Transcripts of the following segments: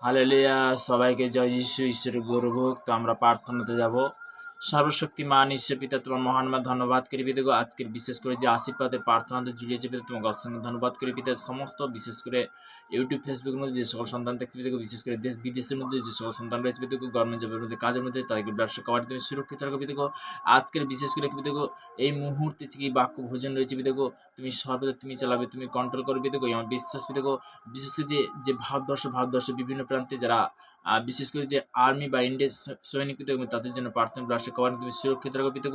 Hallelujah, সবাইকে জয় যিশু। ঈশ্বরের গৌরব। তো আমরা প্রার্থনাতে যাব। সর্বশক্তিমান ঈশ্বর পিতা, তোমার মহান ধন্যবাদ করি পিতা। আজকের বিশেষ করে যে আশীর্বাদের প্রার্থনাতে জুড়িয়েছে পিতা, তোমাকে অসংখ্য ধন্যবাদ করি পিতা। সমস্ত বিশেষ করে ইউটিউব ফেসবুকের মধ্যে যে সকল সন্তান দেখছে পিতা, বিশেষ করে দেশ বিদেশের মধ্যে যে সকল সন্তান রয়েছে পিতা, গভর্নমেন্ট জবের মধ্যে কাজের মধ্যে তাদেরকে ব্যবসা কভার তুমি সুরক্ষিত রাখো পিতা। আজকের বিশেষ করে পিতা এই মুহূর্তে কি বাক্য ভোজন রয়েছে পিতা, তুমি সর্বদা তুমি চালাবে, তুমি কন্ট্রোল করবে পিতা। আমার বিশ্বাস পিতা, বিশেষ করে যে ভারতবর্ষের বিভিন্ন প্রান্তে যারা বিশেষ করে যে আর্মি বা ইন্ডিয়ান সৈনিক পিতা, তাদের জন্য প্রার্থনা রাষ্ট্র কভার তুমি সুরক্ষিত রাখো পিতা।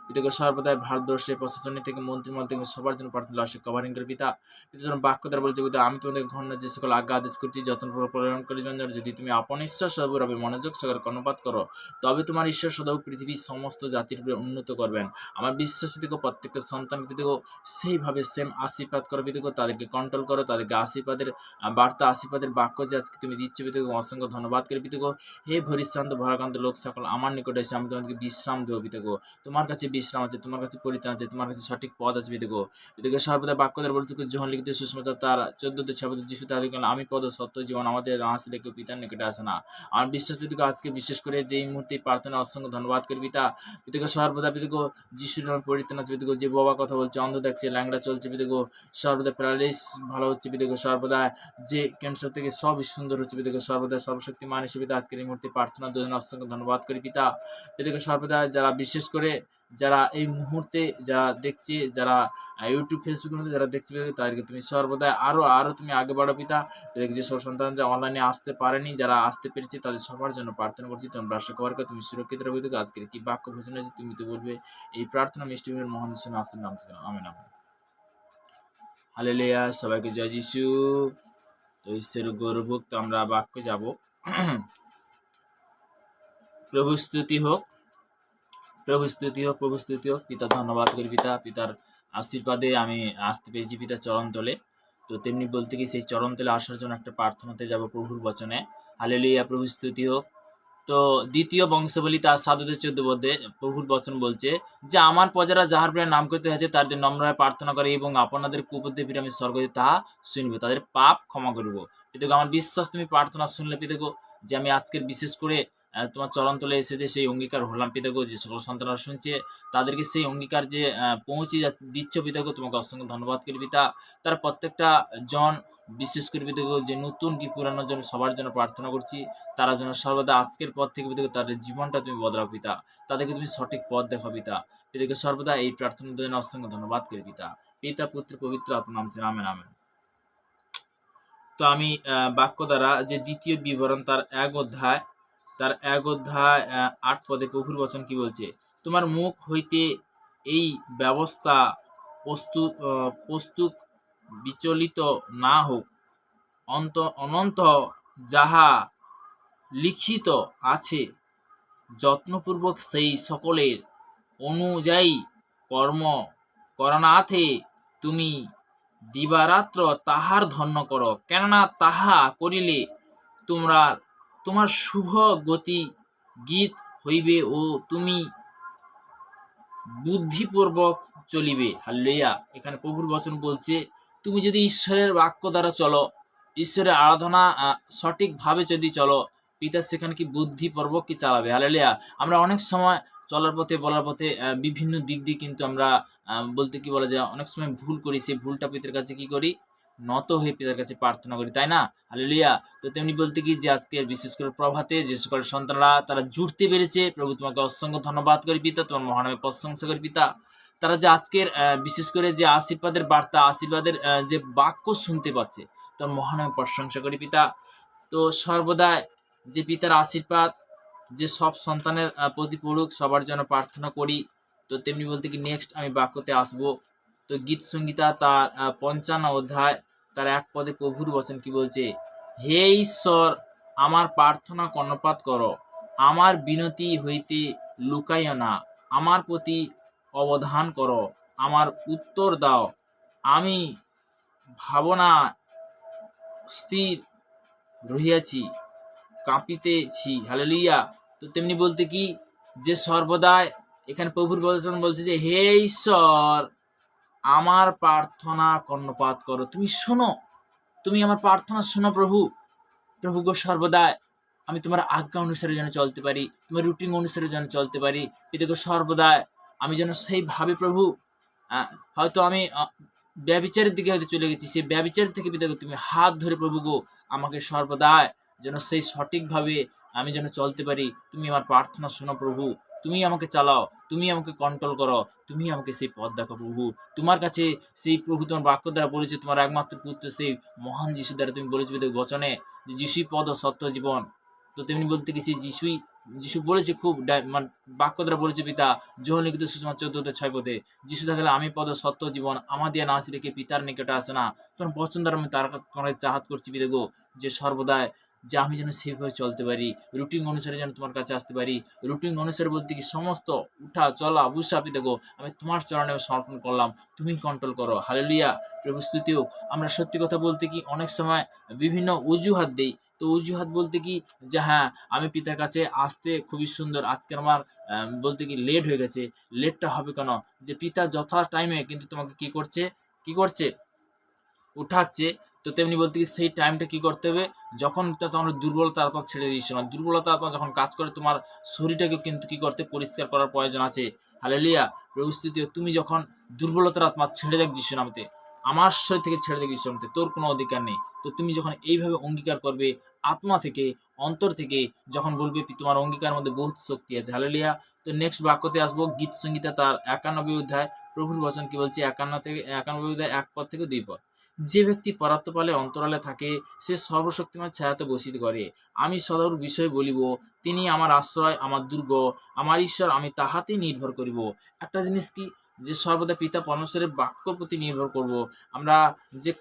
পিতা সর্বদাই ভারতবর্ষের প্রশাসনিক থেকে মন্ত্রীমহল থেকে সবার জন্য প্রার্থনা রাষ্ট্র কভারিং করে পিতা। পিতা তোমার বাক্য দ্বারা বলছে পিতা, আমি তোমাদের ঘন যে সকল আজ্ঞা আদেশ করছি যত্নপূর্বক পালন করি, যদি তুমি আপন ঈশ্বর সর্বভাবে মনোযোগ সহকারে কর্ণপাত করো, তবে তোমার ঈশ্বর সদাও পৃথিবীর সমস্ত জাতির উপরে উন্নত করবেন। আমার বিশ্বাস পিতা, প্রত্যেকটা সন্তান পিতা সেইভাবে সেম আশীর্বাদ করো পিতা, তাদেরকে কন্ট্রোল করো, তাদেরকে আশীর্বাদের বার্তা আশীর্বাদের বাক্য যে আজকে তুমি দিচ্ছ পিতা, অসংখ্য ধন্যবাদ করি পিতা। হে পরিশ্রান্ত ভারাক্রান্ত লোক সকল আমার নিকটে এসে আমি তোমাদেরকে বিশ্রাম দেবো পিতা। তোমার কাছে বিশ্রাম আছে, তোমার কাছে পরিত্রাণ আছে, তোমার কাছে সঠিক পথ আছে পিতা। পিতা সর্বদা বাক্যদের বলতে যোহন লিখিত সুস্মিতা তার 14-6 যিশু তাদের আমি পদ সত্য জীবন আমাদের আসলে কেউ পিতার নিকটে আসে না। আমার বিশ্বাস পিতা, আজকে বিশেষ করে যে এই মুহূর্তে প্রার্থনা অসংখ্য ধন্যবাদ করি পিতা। পিতা সর্বদা পিতা যিশুর নামে পরিত্রাণ আছে পিতা। যে বাবা কথা বলছে, অন্ধ দেখছে, ল্যাংড়া চলছে পিতা, সর্বদা প্যারালাইস ভালো হচ্ছে পিতা। সর্বদা যে ক্যান্সার থেকে সবই সুন্দর হচ্ছে পিতা। সর্বদা সর্বশক্তিমান হিসেবে আজকের এই মুহূর্তে প্রার্থনা দুজন অসংখ্য ধন্যবাদ করি পিতা। পিতা সর্বদা যারা বিশেষ করে যারা এই মুহূর্তে যারা দেখছে, যারা ইউটিউব ফেসবুকের মধ্যে যারা দেখছে তাদেরকে তুমি সর্বদা আরো তুমি আগে বাড়ো পিতা। যে সব সন্তান যারা অনলাইনে আসতে পারেনি, যারা আসতে পেরেছে তাদের সবার জন্য প্রার্থনা করছি, তোমার রাষ্ট্র কভার করে তুমি সুরক্ষিত রাখো। আজকের কি বাক্য ভোজন হয়েছে তুমি তো বলবে এই প্রার্থনা মিষ্টি মহান ঈশ্বরের আসতে নাম আমিন আমিন। হালেলুয়া, সবাইকে জয় যিশু। তো ঈশ্বরের গৌরব। তো আমরা বাক্যে যাব। প্রভু স্তুতি হোক, প্রভু স্তুতি হোক, প্রভু স্তুতি হোক। পিতা ধন্যবাদ করি পিতা, পিতার আশীর্বাদে আমি আসতে পেরেছি পিতার চরণ তলে। তো তেমনি বলতে কি সেই চরণ তলে আসার জন্য একটা প্রার্থনাতে যাব প্রভুর বচনে। হালেলুয়া, প্রভু স্তুতি হোক। তো দ্বিতীয় বংশাবলী তার 7-14 পদে প্রভুর বচন বলছে যে আমার প্রজারা যাহার প্রায় নাম করতে হয়েছে তাদের নম্রভাবে প্রার্থনা করে এবং আপনাদের কুপদে ফিরে আমি স্বর্গে তাহা শুনবো, তাদের পাপ ক্ষমা করবো। পিতাগো আমার বিশ্বাস তুমি প্রার্থনা শুনলে পিতাগো, যে আমি আজকের বিশেষ করে তোমার চরণ তলে এসে যে সেই অঙ্গীকার হলাম পিতাগো, যে সকল সন্তানরা শুনছে তাদেরকে সেই অঙ্গীকার যে পৌঁছে দিচ্ছ পিতাগো, তোমাকে অসংখ্য ধন্যবাদ করি পিতা। তারা প্রত্যেকটা জন বিশেষ করে পিতাগো যে নতুন কি পুরানোর জন্য সবার জন্য প্রার্থনা করছি, তারা যেন সর্বদা আজকের পর থেকে পিতাকে তাদের জীবনটা তুমি বদলাও পিতা, তাদেরকে তুমি সঠিক পথ দেখো পিতা। পিতাকে সর্বদা এই প্রার্থনার জন্য অসংখ্য ধন্যবাদ করি পিতা। পিতা পুত্র পবিত্র আত্মার নামে আমেন আমেন। তো আমি বাক্য দ্বারা যে দ্বিতীয় বিবরণ তার 1 অধ্যায় 8 পদে প্রভুর বচন কি বলছে, তোমার মুখ হইতে এই ব্যবস্থা প্রস্তুত বিচলিত না হোক, অনন্ত যাহা লিখিত আছে যত্নপূর্বক সেই সকলের অনুযায়ী কর্ম করণার্থে তুমি দিবারাত্র তাহার ধন্য করো, কেননা তাহা করিলে তোমার শুভ গতি গীত হইবে ও তুমি বুদ্ধিপূর্বক চলিবে। হাল্লেলুয়া। এখানে প্রভুর বচন বলছে তুমি যদি ঈশ্বরের বাক্য দ্বারা চলো, ঈশ্বরের আরাধনা সঠিকভাবে যদি চলো, পিতা সেখানে কি বুদ্ধিপূর্বক কি চালাবে। হাল্লেলুয়া। আমরা অনেক সময় চলার পথে বলার পথে বিভিন্ন দিক দিয়ে কিন্তু আমরা বলতে কি বলা যায় অনেক সময় ভুল করি, সেই ভুলটা পিতার কাছে কি করি, নত হয়ে পিতার কাছে প্রার্থনা করি, তাই না? হাল্লেলুয়া। তো তেমনি বলতে কি যে আজকে বিশেষ করে প্রভাতে যে সকল সন্তানরা তারা জুড়তে পেরেছে, প্রভু তোমাকে অসংখ্য ধন্যবাদ করি পিতা, তোমার মহানামে প্রশংসা করি পিতা। তারা যে আজকের বিশেষ করে যে আশীর্বাদের বার্তা, আশীর্বাদের যে বাক্য শুনতে পাচ্ছে, তার মহানামে প্রশংসা করি পিতা। তো সর্বদা যে পিতার আশীর্বাদ যে সব সন্তানের প্রতি পড়ুক, সবার জন্য প্রার্থনা করি। তো তেমনি বলতে কি নেক্সট আমি বাক্যতে আসবো। তো গীত সংগীতা তার 55 অধ্যায় তার 1 পদে প্রভুর বচন কি বলছে, হে ঈশ্বর আমার প্রার্থনা কর্ণপাত করো, আমার বিনতি হইতে লুকাইও না, আমার প্রতি অবধান করো, আমার উত্তর দাও, আমি ভাবনা স্থির রহিয়াছি, কাঁপিতেছি। হালেলুয়া। তো তেমনি বলতে কি যে সর্বদাই এখানে প্রভুর বচন বলছে যে হে ঈশ্বর আমার প্রার্থনা কর্ণপাত করো, তুমি শোনো, তুমি আমার প্রার্থনা শোনো প্রভু। প্রভু গো সর্বদা আমি তোমার আজ্ঞা অনুসারে যেন চলতে পারি, তোমার রুটিন অনুসারে যেন চলতে পারি। পিতা গো সর্বদা আমি যেন সেইভাবে প্রভু হয়তো আমি ব্যভিচারের দিকে হয়তো চলে গেছি, সেই ব্যভিচার থেকে পিতা গো তুমি হাত ধরে প্রভু গো আমাকে সর্বদা যেন সেই সঠিকভাবে আমি যেন চলতে পারি। তুমি আমার প্রার্থনা শোনো প্রভু, তুমি আমাকে চালাও, তুমি আমাকে কন্ট্রোল করো, তুমি আমাকে সেই পথ দেখো প্রভু। তোমার কাছে সেই প্রভু তোমার বাক্য দ্বারা বলেছে, তোমার একমাত্র পুত্র সেই মহান যিশু দ্বারা তুমি বলেছো বচনে যে যিশুই পদ ও সত্য জীবন। তো তেমনি বলতে কি সেই যিশু বলেছে খুব মানে বাক্য দ্বারা বলেছে পিতা যোহন লিখিত সুষমার 14:6 পদে, যিশু থাকলে আমি পদ সত্য জীবন আমার দিয়া না আসলে কে পিতার নিকটে আসে না। তোমার বচন দ্বারা আমি তোমার চাহাত করছি পিতা গো, যে সর্বদাই যে আমি যেন সেইভাবে চলতে পারি, রুটিন অনুসারে যেন তোমার কাছে আসতে পারি। রুটিন অনুসারে বলতে কি সমস্ত উঠা চলা বুঝা পিতা গো আমি তোমার চরণে সমর্পণ করলাম, তুমি কন্ট্রোল করো। হালেলুয়া, প্রভু স্তুতি হোক। আমরা সত্যি কথা বলতে কি অনেক সময় বিভিন্ন অজুহাত দেই। তো অজুহাত বলতে কি যে হ্যাঁ আমি পিতার কাছে আসতে খুবই সুন্দর, আজকে আমার বলতে কি লেট হয়ে গেছে। লেটটা হবে কেন? যে পিতা যথা টাইমে কিন্তু তোমাকে কি করছে উঠাচ্ছে। তো তেমনি বলতে কি সেই টাইমটা কি করতে হবে, যখন তোমার দুর্বলতা আপনার ছেড়ে দিচ্ছ না, দুর্বলতা আপনার যখন কাজ করে তোমার শরীরটাকে কিন্তু কি করতে পরিষ্কার করার প্রয়োজন আছে। হালেলুয়া, প্রভু স্তুতি হোক। তুমি যখন দুর্বলতার আত্মা ছেড়ে দেখ যিশু নামতে, আমার শরীর থেকে ছেড়ে দেখ যিশু নামতে, তোর কোনো অধিকার নেই। তো তুমি যখন এইভাবে অঙ্গীকার করবে আত্মা থেকে, অন্তর থেকে, যখন বলবে তোমার অঙ্গীকারের মধ্যে বহুত শক্তি আছে। হালেলুয়া। তো নেক্সট বাক্যতে আসবো, গীত সংগীতা তার 91 অধ্যায়। প্রভুর বচন কি বলছে 91 অধ্যায় 1 পদ থেকে 2 পদ। যে ব্যক্তি পরাত্মপালে অন্তরালে থাকে সে সর্বশক্তিমান ছায়াতে বসিত করে। আমি সদর বিষয় বলিব, তিনি আমার আশ্রয়, আমার দুর্গ, আমার ঈশ্বর, আমি তাহাতেই নির্ভর করিব। একটা জিনিস কি, যে সর্বদা পিতা পরমেশ্বরের বাক্য প্রতি নির্ভর করব। আমরা যে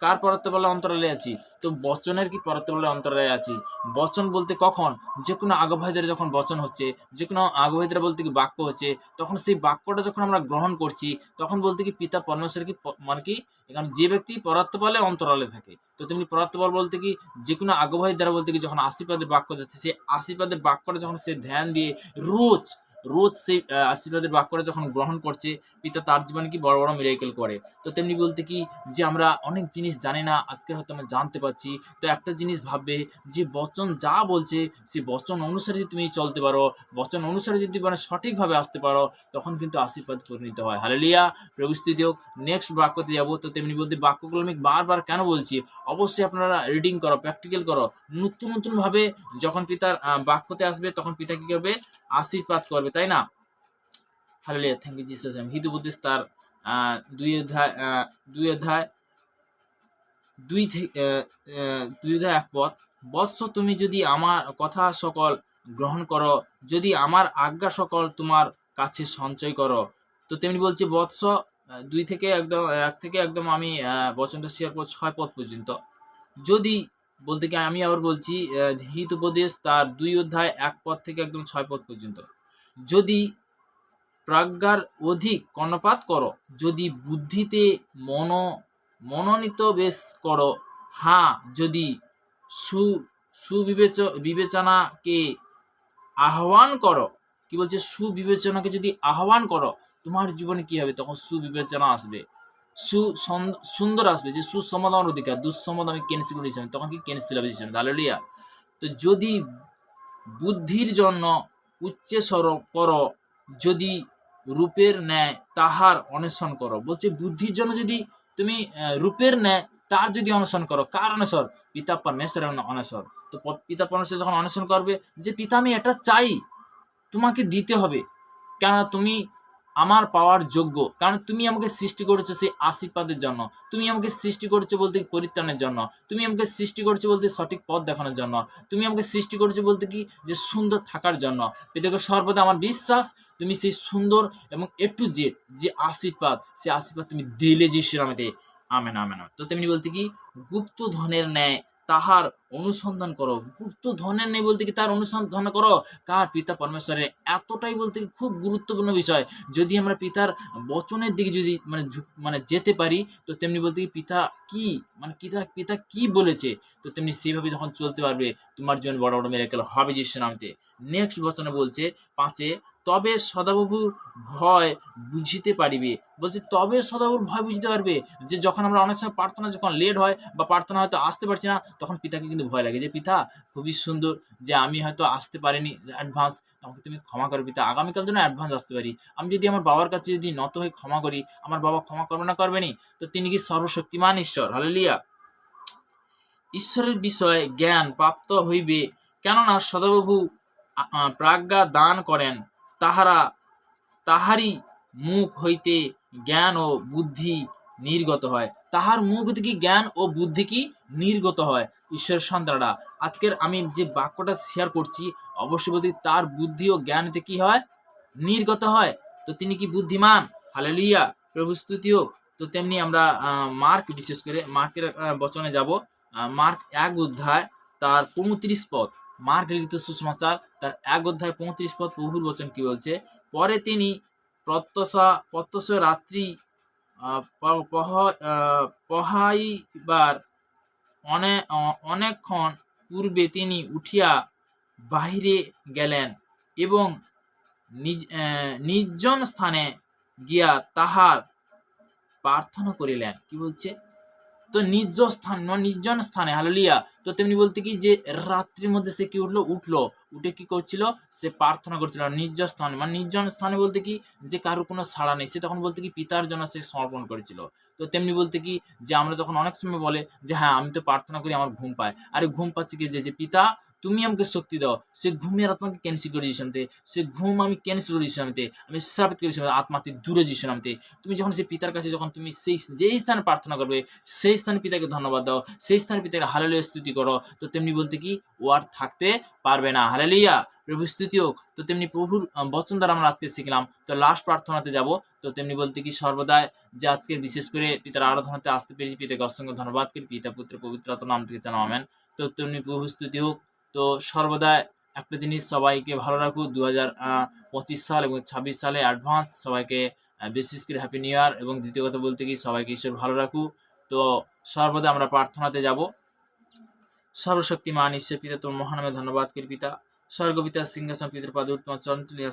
কার পরাত্মপালে অন্তরালে আছি, তো বচনের কি পরাত্মপালে অন্তরালে আছি। বচন বলতে কখন, যে কোনো আগভাইদের যখন বচন হচ্ছে, যে কোনো আগভাইদের বলতে কি বাক্য হচ্ছে, তখন সেই বাক্যটা যখন আমরা গ্রহণ করছি, তখন বলতে কি পিতা পরমেশ্বর কি মানে কি এখানে যে ব্যক্তি পরাত্মপালে অন্তরালে থাকে। তো তেমনি পরাত্মপাল বলতে কি যে কোনো আগভাই দ্বারা বলতে কি যখন আশীর্বাদের বাক্য যাচ্ছে, সেই আশীর্বাদের বাক্যটা যখন সে ধ্যান দিয়ে রোজ রোজ সেই আশীর্বাদের বাক্যটা যখন গ্রহণ করছে, পিতা তার জীবনে কি বড় বড় মিরাকেল করে। তো তেমনি বলতে কি যে আমরা অনেক জিনিস জানি না, আজকে হয়তো আমরা জানতে পারছি। তো একটা জিনিস ভাববে যে বচন যা বলছে সেই বচন অনুসারে যদি তুমি চলতে পারো, বচন অনুসারে যদি মানে সঠিকভাবে আসতে পারো, তখন কিন্তু আশীর্বাদ পরিণত হয়। হালেলুয়া, প্রভু স্তুতি হোক। নেক্সট বাক্যতে যাবো। তো তেমনি বলতে বাক্যগুলো আমি বারবার কেন বলছি, অবশ্যই আপনারা রিডিং করো, প্র্যাকটিক্যাল করো। নতুন ভাবে যখন পিতার বাক্যতে আসবে তখন পিতা কি করবে, আশীর্বাদ করবে, তাই না? Hallelujah, thank you Jesus. হিতোপদেশ তার 2 অধ্যায় 2 অধ্যায় 2 থেকে 2 অধ্যায় 1 পদ। বৎস তুমি যদি আমার কথা সকল গ্রহণ করো, যদি আমার আজ্ঞা সকল তোমার কাছে সঞ্চয় করো। তো তেমনি বলছে বৎস 2 থেকে একদম 1 থেকে একদম আমি বচনটা শেয়ার করব 6 পদ পর্যন্ত। যদি বলতে কি আমি আবার বলছি হিতোপদেশ তার 2 অধ্যায় 1 পদ থেকে একদম 6 পদ পর্যন্ত। যদি প্রজ্ঞার অধিক কর্ণপাত করো, যদি বুদ্ধিতে মনোনীত বেশ করো, হ্যাঁ যদি বিবেচনাকে আহ্বান করো। কি বলছে, সুবিবেচনাকে যদি আহ্বান করো, তোমার জীবনে কি হবে, তখন সুবিবেচনা আসবে, সুন্দর আসবে। যে সুসম্মত আমার অধিকার, দুঃসম্মত আমি ক্যান্সেল করেছিলাম, তখন কি ক্যান্সেল হবে। হালেলুয়া। তো যদি বুদ্ধির জন্য উচ্চেস্বর করো, যদি রূপের ন্যায় তাহার অন্বেষণ করো। বলছে বুদ্ধির জন্য যদি তুমি রূপের ন্যায় তার যদি অন্বেষণ করো, কার অন্বেষণ, পিতা পরমেশ্বরের অন্বেষণ। তো পিতা পরমেশ্বর যখন অন্বেষণ করবে যে পিতা আমি এটা চাই, তোমাকে দিতে হবে, কেন তুমি আমার পাওয়ার যোগ্য, কারণ তুমি আমাকে সৃষ্টি করেছো সেই আশীর্বাদের জন্য, তুমি আমাকে সৃষ্টি করেছো বলতে পরিত্রাণের জন্য, তুমি আমাকে সৃষ্টি করেছো বলতে সঠিক পথ দেখানোর জন্য, তুমি আমাকে সৃষ্টি করেছো বলতে কি যে সুন্দর থাকার জন্য। পিতাকে সর্বদা আমার বিশ্বাস তুমি সেই সুন্দর এবং একটু যে আশীর্বাদ, সেই আশীর্বাদ তুমি দিলে যিশুর নামেতে। Amen amen. তো তেমনি বলতে কি গুপ্ত ধনের ন্যায় তাহার অনুসন্ধান করো। গুপ্ত ধনের নেই বলতে কি তার অনুসন্ধান করো, কার, পিতা পরমেশ্বরের। এতটাই বলতে কি খুব গুরুত্বপূর্ণ বিষয়। যদি আমরা পিতার বচনের দিকে যদি মানে যেতে পারি, তো তেমনি বলতে কি পিতা কি মানে পিতা কি বলেছে, তো তেমনি সেইভাবে যখন চলতে পারবে তোমার জীবনে বড় বড় মিরাকেল হবে যিশুর নামে। নেক্সট বচনে বলছে 5-এ, তবে সদাপ্রভুর ভয় বুঝিতে পারিবে। বলছে তবে সদাপ্রভুর ভয় বুঝতে পারবে, যে যখন আমরা অনেক সময় প্রার্থনা যখন লেট হয় বা প্রার্থনা হয়তো আসতে পারছি না, তখন পিতাকে কিন্তু ভয় লাগে যে পিতা খুবই সুন্দর যে আমি হয়তো আসতে পারিনি অ্যাডভান্স, আমাকে তুমি ক্ষমা করো পিতা, আগামীকাল যেন অ্যাডভান্স আসতে পারি। আমি যদি আমার বাবার কাছে যদি নত হয়ে ক্ষমা করি, আমার বাবা ক্ষমা করবে না করবেনি? তো তিনি কি সর্বশক্তিমান ঈশ্বর, হালেলুয়া। ঈশ্বরের বিষয়ে জ্ঞান প্রাপ্ত হইবে, কেননা সদাপ্রভু প্রাজ্ঞা দান করেন, তাহারই মুখ হইতে জ্ঞান ও বুদ্ধি নির্গত হয়। তাহার মুখ হইতে কি জ্ঞান ও বুদ্ধি কি নির্গত হয়। ঈশ্বরের সন্তানরা, আজকের আমি যে বাক্যটা শেয়ার করছি, অবশ্যই বলতে তার বুদ্ধি ও জ্ঞান হইতে কি হয়, নির্গত হয়। তো তিনি কি বুদ্ধিমান, হালেলুয়া, প্রভু স্তুতি হোক। তো তেমনি আমরা মার্ক, বিশেষ করে মার্কের বচনে যাব। মার্ক ১ অধ্যায় তার ৩৫ পদ, মার্ক লিখিত সুসমাচার তার ১ অধ্যায় ৩৫ পদ, প্রভুর বচন কি বলছে? পরে তিনি প্রত্যহ রাত্রি পহাইবার অনেকক্ষণ পূর্বে তিনি উঠিয়া বাহিরে গেলেন এবং নির্জন স্থানে গিয়া তাহার প্রার্থনা করিলেন। কি বলছে? তো নির্জন স্থানে, হালেলুয়া। তো তেমনি বলতে কি যে রাত্রির মধ্যে সে কি উঠলো, উঠে কি করছিল? সে প্রার্থনা করছিল নির্জন স্থানে। মানে নির্জন স্থানে বলতে কি যে কারো কোনো সাড়া নেই, সে তখন বলতে কি পিতার জন্য সে সমর্পণ করেছিল। তো তেমনি বলতে কি যে আমরা তখন অনেক সময় বলে যে হ্যাঁ আমি তো প্রার্থনা করি, আমার ঘুম পায়। আরে ঘুম পাচ্ছে কি যে পিতা তুমি আমাকে শক্তি দাও, সে ঘুমের আত্মাকে ক্যান্সেল করে দিয়েছে নামতে, সে ঘুম আমি ক্যান্সেল করে দিয়েছি নামতে, আমি শ্রাপিত করেছি আত্মাতে দূরে দিয়েছি নামতে। তুমি যখন সে পিতার কাছে যখন তুমি সেই যেই স্থানে প্রার্থনা করবে, সেই স্থানে পিতাকে ধন্যবাদ দাও, সেই স্থানে পিতাকে হালেলুয়া স্তুতি করো, তো তেমনি বলতে কি ও আর থাকতে পারবে না। হালেলুয়া, প্রভু স্তুতি হোক। তো তেমনি প্রভুর বচন দ্বারা আমরা আজকে শিখলাম। তো লাস্ট প্রার্থনাতে যাব। তো তেমনি বলতে কি সর্বদাই যে আজকে বিশেষ করে পিতার আরাধনাতে আসতে পেরেছি, পিতাকে অসংখ্য ধন্যবাদ করি। পিতা পুত্র পবিত্র আত্মার নাম থেকে জানাও আমেন। তো তেমনি প্রভু স্তুতি হোক। তো সর্বদাই একটা জিনিস সবাইকে ভালো রাখুক। 2025 সাল এবং 26 সালে অ্যাডভান্স সবাইকে বিশেষ করে হ্যাপি নিউ ইয়ার। এবং দ্বিতীয় কথা বলতে কি সবাইকে ঈশ্বর ভালো রাখুক। তো সর্বদা আমরা প্রার্থনাতে যাব। সর্বশক্তিমান ঈশ্বর পিতা তোমার মহান নামে ধন্যবাদ করি পিতা। স্বর্গপিতা সিংহাসন পিতার পাদে তোমার চরণ তুলিয়া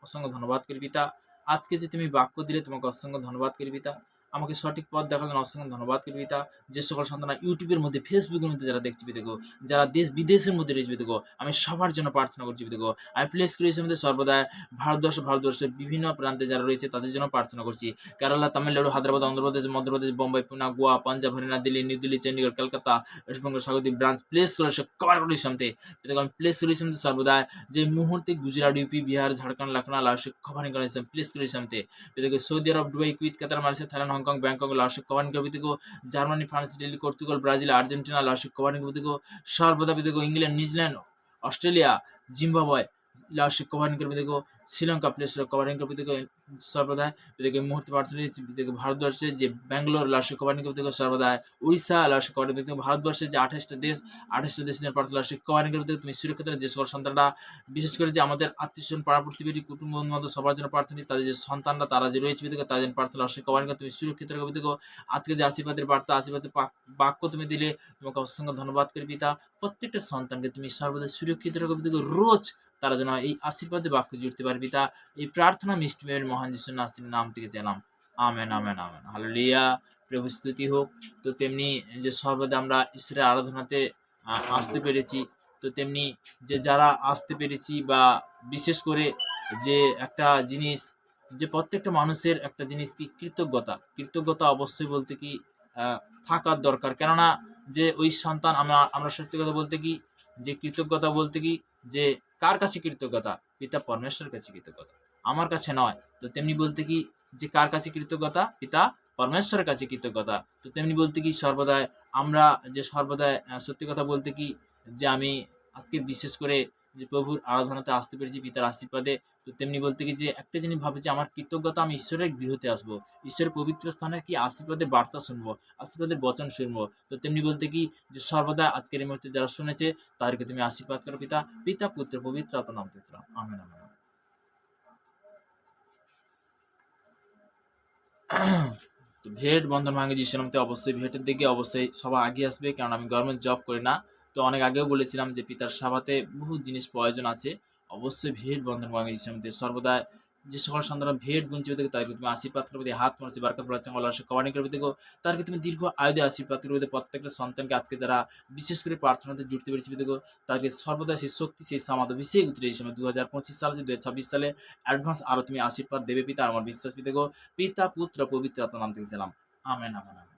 অসংখ্য ধন্যবাদ করি পিতা। আজকে যে তুমি বাক্য দিলে তোমাকে অসংখ্য ধন্যবাদ করি পিতা। আমাকে সঠিক পথ দেখালেন, অসংখ্য ধন্যবাদ করি পিতা। যে সকল সন্তানরা ইউটিউবের মধ্যে, ফেসবুকের মধ্যে যারা দেখছি পিতা গো, যারা দেশ বিদেশের মধ্যে রয়েছে পিতা গো, আমি সবার জন্য প্রার্থনা করছি পিতা গো। আমি প্লেস করেছি মধ্যে সর্বদা ভারতবর্ষের বিভিন্ন প্রান্তে যারা রয়েছে তাদের জন্য প্রার্থনা করছি। কেরালা, তামিলনাড়ু, হায়দ্রাবাদ, অন্ধ্রপ্রদেশ, মধ্যপ্রদেশ, বোম্বাই, পুনা, গোয়া, পাঞ্জাব, হরিয়ানা, দিল্লি, নিউ দিল্লি, চণ্ডীগড়, কলকাতা, ওয়েস্টবেঙ্গল, স্বাগতিক ব্রাঞ্চ প্লেস করে সে কভার করি সামতে পিতা গো। আমি প্লেস করেছি সর্বদা যে মুহূর্তে গুজরাট, ইউপি, বিহার, ঝাড়খণ্ড, লখনৌ, লাওস কভারিং করেছি প্লেস করেছি সামতে পিতা গো। Saudi Arab, Dubai, Kuwait, Qatar, Malaysia, Thailand, Hong Kong, Bangkok, লাওস কভারিং করে পিতা গো। Germany, France, Italy, Portugal, Brazil, Argentina, লাওস কভারিং করে পিতা গো। সর্বদা পিতা গো। ইংল্যান্ড, নিউজিল্যান্ড, অস্ট্রেলিয়া, জিম্বাবুয়ে লাওস কভারিং করে পিতা গো। শ্রীলঙ্কা প্লেস কভারিং করে পিতা গো। সর্বদা পিতা গো মুহূর্তে প্রার্থনা পিতা গো। ভারতবর্ষে যে ব্যাঙ্গালোর লাওস কভারিং করে পিতা গো। সর্বদা উড়িষ্যা লাওস কভারিং করে পিতা গো। ভারতবর্ষের যে 28টা দেশের প্রার্থনা লাওস কভারিং করে পিতা গো। তুমি সুরক্ষিত যে সকল সন্তানরা, বিশেষ করে যে আমাদের আত্মীয়স্বজন, পাড়া প্রতিবেশী, কুটুম্ব বন্ধু সবার জন্য প্রার্থনা, তাদের যে সন্তানরা তারা যে রয়েছে পিতা গো, তাদের জন্য প্রার্থনা লাওস কভারিং করে তুমি সুরক্ষিত রাখো পিতা গো। আজকে যে আশীর্বাদের বার্তা, আশীর্বাদের বাক্য তুমি দিলে তোমাকে অসংখ্য ধন্যবাদ করি পিতা। প্রত্যেকটা সন্তানকে তুমি সর্বদা সুরক্ষিত রাখো পিতা গো। রোজ তারা যেন এই আশীর্বাদের বাক্য জুড়তে পারে পিতা। এই প্রার্থনা মিষ্টি মেয়ের মহান যিশুর নাম থেকে Janam. Amen, amen, amen. Hallelujah, প্রভু স্তুতি হোক। তো তেমনি যে সর্বদা আমরা ঈশ্বরের আরাধনাতে আসতে পেরেছি, তো তেমনি যে যারা আসতে পেরেছি বা বিশেষ করে যে একটা জিনিস, যে প্রত্যেকটা মানুষের একটা জিনিস কি কৃতজ্ঞতা অবশ্যই বলতে কি থাকার দরকার। কেননা যে ওই সন্তান, আমরা সত্যি কথা বলতে কি যে কৃতজ্ঞতা বলতে কি যে কার কাছে কৃতজ্ঞতা? পিতা পরমেশ্বরের কাছে কৃতজ্ঞতা, আমার কাছে নয়। তো তেমনি বলতে কি যে কার কাছে কৃতজ্ঞতা? পিতা পরমেশ্বরের কাছে কৃতজ্ঞতা। তো তেমনি বলতে কি সর্বদাই আমরা যে সর্বদাই সত্যি কথা বলতে কি যে আমি আজকে বিশেষ করে যে প্রভুর আরাধনাতে আসতে পেরেছি পিতার আশীর্বাদে। তো তেমনি বলতে কি যে একটা জিনিস ভাবে যে আমার কৃতজ্ঞতা, আমি ঈশ্বরের গৃহতে আসবো, ঈশ্বরের পবিত্র স্থানে কি আশীর্বাদের বার্তা শুনবো, আশীর্বাদের বচন শুনবো। তো তেমনি বলতে কি যে সর্বদা আজকের এই মুহূর্তে যারা শুনেছে তাদেরকে তুমি আশীর্বাদ করো পিতা, পিতা পুত্র পবিত্র আত্মার নাম থেকে। Amen, amen. তো ভেট বন্ধন ভাঙে যিশু নামতে, অবশ্যই ভেটের দিকে অবশ্যই সবাই আগে আসবে, কারণ আমি গভর্নমেন্ট জব করি না। তো অনেক আগেও বলেছিলাম যে পিতার সভাতে বহু জিনিস প্রয়োজন আছে, অবশ্যই ভেট বন্ধন করেন ইসলামতে সর্বদা যে সকল সন্তানরা ভেট গুঞ্জি পেতে তাদেরকে তুমি আশীর্বাদ করবে হাত মারছি বারকাত বলাচ্ছেন আল্লাহ কমানি করবে দেখো তাদেরকে তুমি দীর্ঘ আয়ুধে আশীর্বাদ করবে প্রত্যেকটা সন্তানকে আজকে যারা বিশেষ করে প্রার্থনাতে জুড়তে পেরেছি দেখো তাদেরকে সর্বদা সেই শক্তি সেই সামাদ বিশেষ উত্তরে এই সময় 2025 সালে যে 2026 সালে অ্যাডভান্স আরো তুমি আশীর্বাদ দেবে পিতা আমার বিশ্বাস পিতা গো পিতা পুত্র পবিত্র আত্মার নাম থেকে ছিলাম আমেন আমেন আমেন।